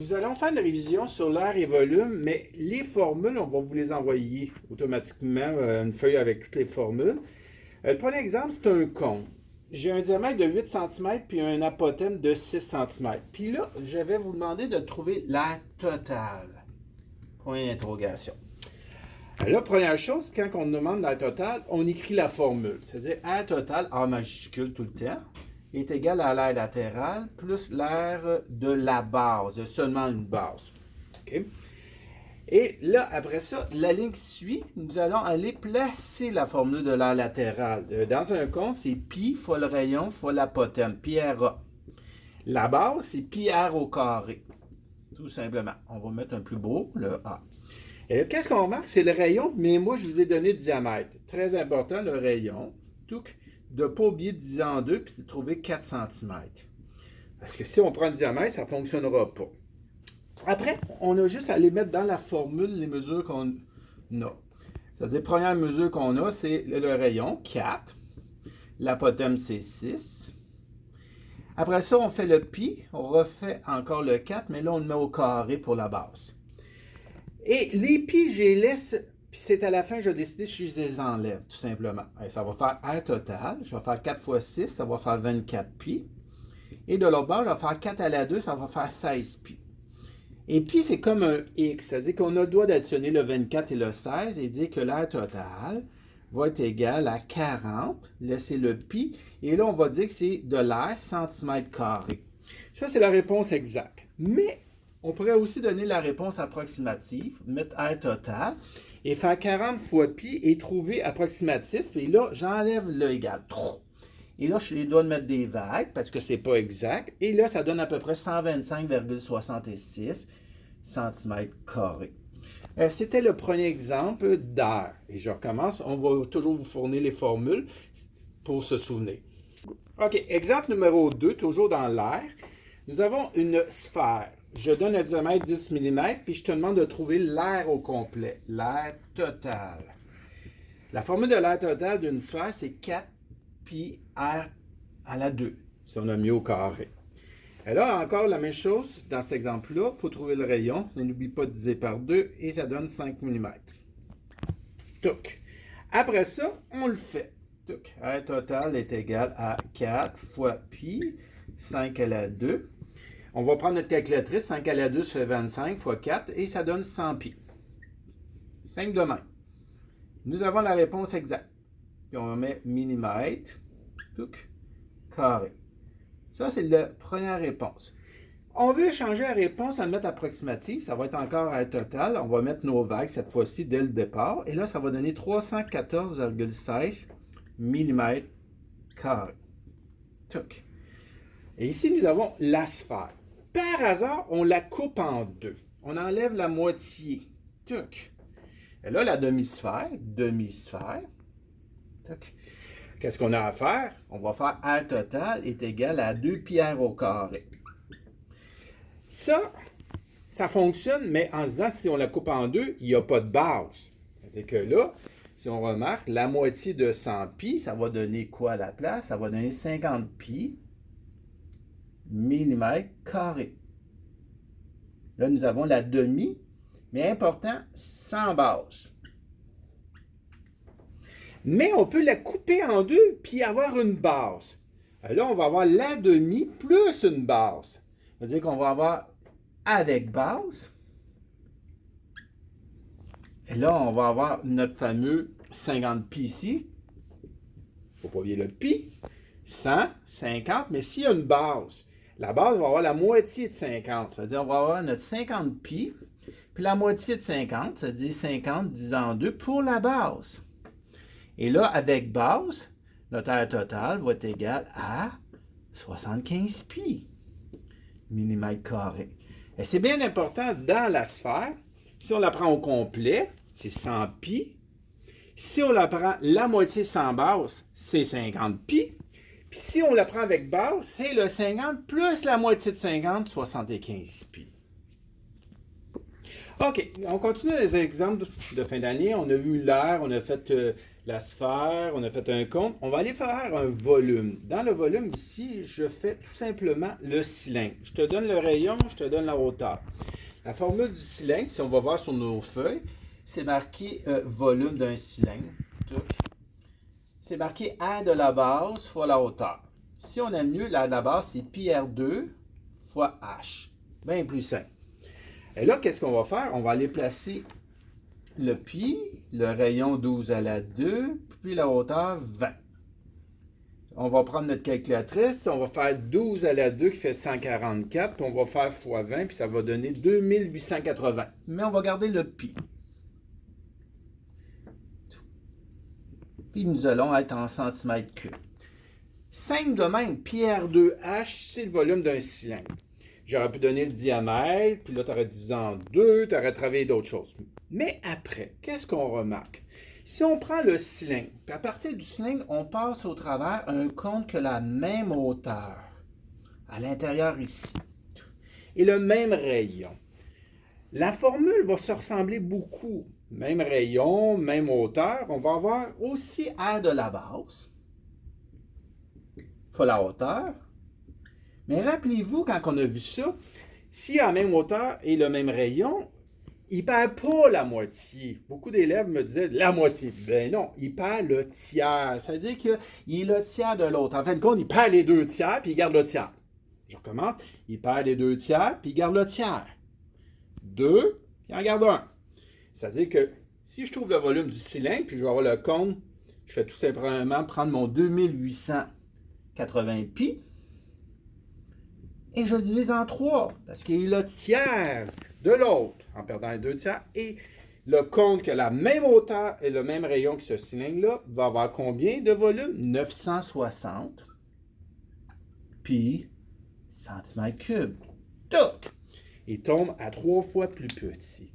Nous allons faire une révision sur l'air et volume, mais les formules, on va vous les envoyer automatiquement, une feuille avec toutes les formules. Le premier exemple, c'est un cône. J'ai un diamètre de 8 cm puis un apothème de 6 cm. Puis là, je vais vous demander de trouver l'air total. Point d'interrogation. Là, première chose, quand on demande l'air total, on écrit la formule. C'est-à-dire air total, A majuscule tout le temps, est égal à l'air latéral plus l'air de la base, seulement une base. OK? Et là, après ça, la ligne qui suit, nous allons aller placer la formule de l'air latéral. Dans un compte, c'est pi fois le rayon fois l'apothème, pi RA. La base, c'est pi R au carré. Tout simplement. On va mettre un plus beau, le A. Et qu'est-ce qu'on remarque? C'est le rayon, mais moi, je vous ai donné le diamètre. Très important, le rayon. Tout de ne pas oublier de diviser en deux puis de trouver 4 cm. Parce que si on prend le diamètre, ça ne fonctionnera pas. Après, on a juste à aller mettre dans la formule les mesures qu'on a. C'est-à-dire, première mesure qu'on a, c'est le rayon, 4. L'apothème, c'est 6. Après ça, on fait le pi. On refait encore le 4, mais là, on le met au carré pour la base. Et les pi, je les laisse, puis c'est à la fin, je vais décider si je les enlève, tout simplement. Et ça va faire R total. Je vais faire 4 fois 6, ça va faire 24 pi. Et de l'autre bord, je vais faire 4 à la 2, ça va faire 16 pi. Et pi, c'est comme un X, c'est-à-dire qu'on a le droit d'additionner le 24 et le 16 et dire que l'air total va être égal à 40, laisser le pi, et là, on va dire que c'est de l'air centimètre carré. Ça, c'est la réponse exacte. Mais on pourrait aussi donner la réponse approximative, mettre R total, et faire 40 fois pi et trouver approximatif. Et là, j'enlève le égal. Et là, je dois mettre des vagues parce que c'est pas exact. Et là, ça donne à peu près 125,66 cm². C'était le premier exemple d'air. Et je recommence. On va toujours vous fournir les formules pour se souvenir. OK, exemple numéro 2, toujours dans l'air. Nous avons une sphère. Je donne un diamètre 10 mm, puis je te demande de trouver l'air au complet, l'air total. La formule de l'air total d'une sphère, c'est 4 pi R à la 2, si on a mis au carré. Et là, encore la même chose, dans cet exemple-là, il faut trouver le rayon. On n'oublie pas de diviser par 2, et ça donne 5 mm. Touc. Après ça, on le fait. Touc. R total est égal à 4 fois pi, 5 à la 2. On va prendre notre calculatrice, 5 à la 2, ça fait 25 fois 4, et ça donne 100 pi. 5 de même. Nous avons la réponse exacte. Puis on met millimètre, carré. Ça, c'est la première réponse. On veut changer la réponse en le mettre approximative. Ça va être encore à total. On va mettre nos vagues cette fois-ci dès le départ. Et là, ça va donner 314,16 mm². Touc. Et ici, nous avons la sphère. Par hasard, on la coupe en deux. On enlève la moitié. Touc. Et là, la demi-sphère. Touc. Qu'est-ce qu'on a à faire? On va faire R total est égal à 2 pi R au carré. Ça fonctionne, mais en se disant, si on la coupe en deux, il n'y a pas de base. C'est-à-dire que là, si on remarque, la moitié de 100 pi, ça va donner quoi à la place? Ça va donner 50 pi mm². Là, nous avons la demi, mais important, sans base. Mais on peut la couper en deux puis avoir une base. Là, on va avoir la demi plus une base. Ça veut dire qu'on va avoir avec base. Et là, on va avoir notre fameux 50 pi ici. Il ne faut pas oublier le pi. 100, 50, mais s'il y a une base, la base va avoir la moitié de 50. C'est-à-dire qu'on va avoir notre 50 pi, puis la moitié de 50, c'est-à-dire 50 divisé en 2 pour la base. Et là, avec base, notre air total va être égal à 75 pi mm². Et c'est bien important dans la sphère. Si on la prend au complet, c'est 100 pi. Si on la prend la moitié sans base, c'est 50 pi. Puis si on la prend avec base, c'est le 50 plus la moitié de 50, 75 pi. OK, on continue les exemples de fin d'année. On a vu l'air, on a fait la sphère, on a fait un compte. On va aller faire un volume. Dans le volume, ici, je fais tout simplement le cylindre. Je te donne le rayon, je te donne la hauteur. La formule du cylindre, si on va voir sur nos feuilles, c'est marqué volume d'un cylindre. C'est marqué R de la base fois la hauteur. Si on aime mieux, R de la base, c'est pi R2 fois H. Bien plus simple. Et là, qu'est-ce qu'on va faire? On va aller placer le pi, le rayon 12 à la 2, puis la hauteur 20. On va prendre notre calculatrice, on va faire 12 à la 2 qui fait 144, puis on va faire fois 20, puis ça va donner 2880. Mais on va garder le pi. Puis nous allons être en centimètres cubes. Simple de même, pi R2H, c'est le volume d'un cylindre. J'aurais pu donner le diamètre, puis là, tu aurais divisé en deux, tu aurais travaillé d'autres choses. Mais après, qu'est-ce qu'on remarque? Si on prend le cylindre, puis à partir du cylindre, on passe au travers un compte que la même hauteur, à l'intérieur ici, et le même rayon. La formule va se ressembler beaucoup. Même rayon, même hauteur. On va avoir aussi R de la base, fois la hauteur. Mais rappelez-vous, quand on a vu ça, s'il a la même hauteur et le même rayon, il ne perd pas la moitié. Beaucoup d'élèves me disaient la moitié. Ben non, il perd le tiers. Ça veut dire qu'il est le tiers de l'autre. En fin de compte, il perd les 2 tiers puis il garde le tiers. Je recommence. Il perd les 2 tiers puis il garde le tiers. 2, puis il en garde 1. C'est-à-dire que si je trouve le volume du cylindre puis je vais avoir le compte, je fais tout simplement prendre mon 2880 pi. Et je le divise en 3, parce qu'il est le tiers de l'autre, en perdant les 2 tiers. Et le compte que la même hauteur et le même rayon que ce cylindre-là va avoir combien de volume? 960 pi centimètres cubes. Tout! Il tombe à 3 fois plus petit.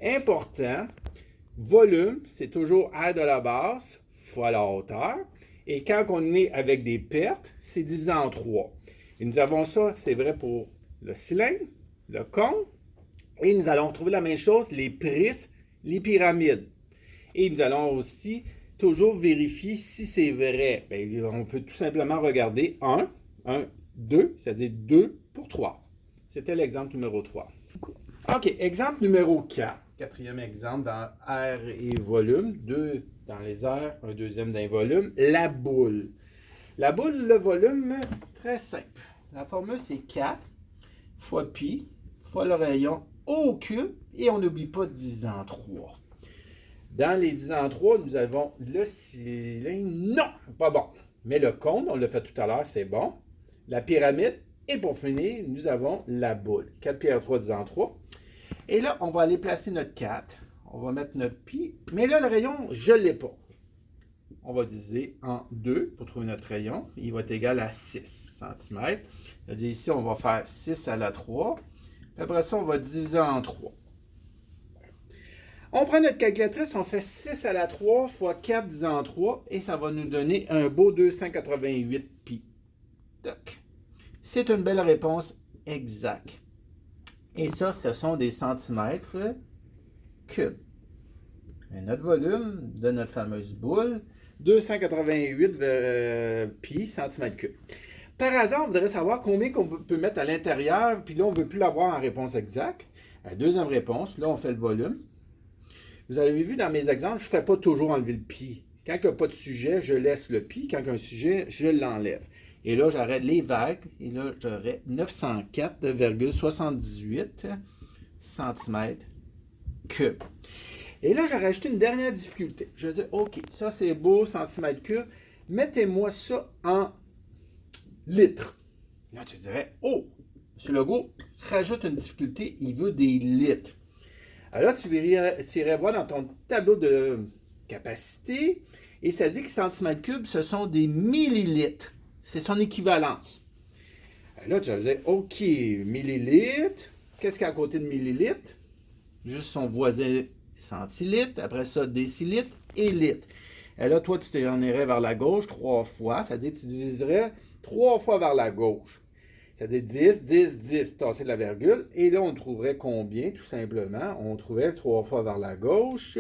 Important, volume, c'est toujours R de la base fois la hauteur. Et quand on est avec des pertes, c'est divisé en 3. Et nous avons ça, c'est vrai pour le cylindre, le cône, et nous allons trouver la même chose, les prismes, les pyramides. Et nous allons aussi toujours vérifier si c'est vrai. Bien, on peut tout simplement regarder 1, 2, c'est-à-dire 2 pour 3. C'était l'exemple numéro 3. OK, exemple numéro 4. Quatrième exemple dans air et volume. 2 dans les airs, un deuxième dans les volumes. La boule. La boule, le volume, très simple. La formule, c'est 4 fois pi fois le rayon au cube. Et on n'oublie pas 10 en 3. Dans les 10 en 3, nous avons le cylindre. Non, pas bon. Mais le cône, on l'a fait tout à l'heure, c'est bon. La pyramide. Et pour finir, nous avons la boule. 4 pi R3, 10 en 3. Et là, on va aller placer notre 4. On va mettre notre pi. Mais là, le rayon, je ne l'ai pas. On va diviser en 2 pour trouver notre rayon. Il va être égal à 6 cm. C'est-à-dire ici, on va faire 6 à la 3. Puis après ça, on va diviser en 3. On prend notre calculatrice, on fait 6 à la 3 fois 4 divisé en 3. Et ça va nous donner un beau 288 pi. Toc. C'est une belle réponse exacte. Et ça, ce sont des centimètres cubes. Et notre volume de notre fameuse boule, 288 pi centimètres cubes. Par hasard, on voudrait savoir combien qu'on peut mettre à l'intérieur, puis là, on ne veut plus l'avoir en réponse exacte. La deuxième réponse, là, on fait le volume. Vous avez vu dans mes exemples, je ne fais pas toujours enlever le pi. Quand il n'y a pas de sujet, je laisse le pi. Quand il y a un sujet, je l'enlève. Et là, j'arrête les vagues. Et là, j'aurai 904,78 cm cubes. Et là, j'ai rajouté une dernière difficulté. Je vais dire, OK, ça c'est beau, centimètre cube. Mettez-moi ça en litres. Là, tu dirais, oh, M. Legault rajoute une difficulté, il veut des litres. Alors là, tu irais voir dans ton tableau de capacité, et ça dit que centimètres cubes, ce sont des millilitres. C'est son équivalence. Là, tu vas dire, OK, millilitres. Qu'est-ce qu'il y a à côté de millilitres? Juste son voisin centilitres. Après ça, décilitres et litres. Et là, toi, tu t'en irais vers la gauche 3 fois. C'est-à-dire que tu diviserais 3 fois vers la gauche. C'est-à-dire 10, 10, 10, tasser de la virgule. Et là, on trouverait combien, tout simplement? On trouverait 3 fois vers la gauche.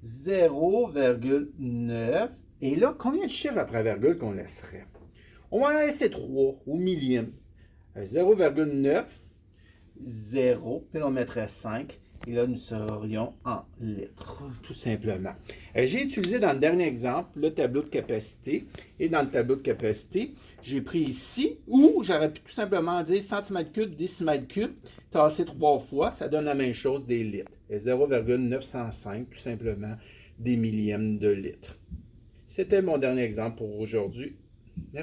0,9. Et là, combien de chiffres après virgule qu'on laisserait? On va en laisser 3 au millième. 0,9, 0, puis là, on mettrait 5. Et là, nous serions en litres, tout simplement. J'ai utilisé dans le dernier exemple le tableau de capacité. Et dans le tableau de capacité, j'ai pris ici, ou j'aurais pu tout simplement dire centimètres cubes, décimètres cubes, tasser 3 fois, ça donne la même chose des litres. Et 0,905, tout simplement, des millièmes de litres. C'était mon dernier exemple pour aujourd'hui. Merci.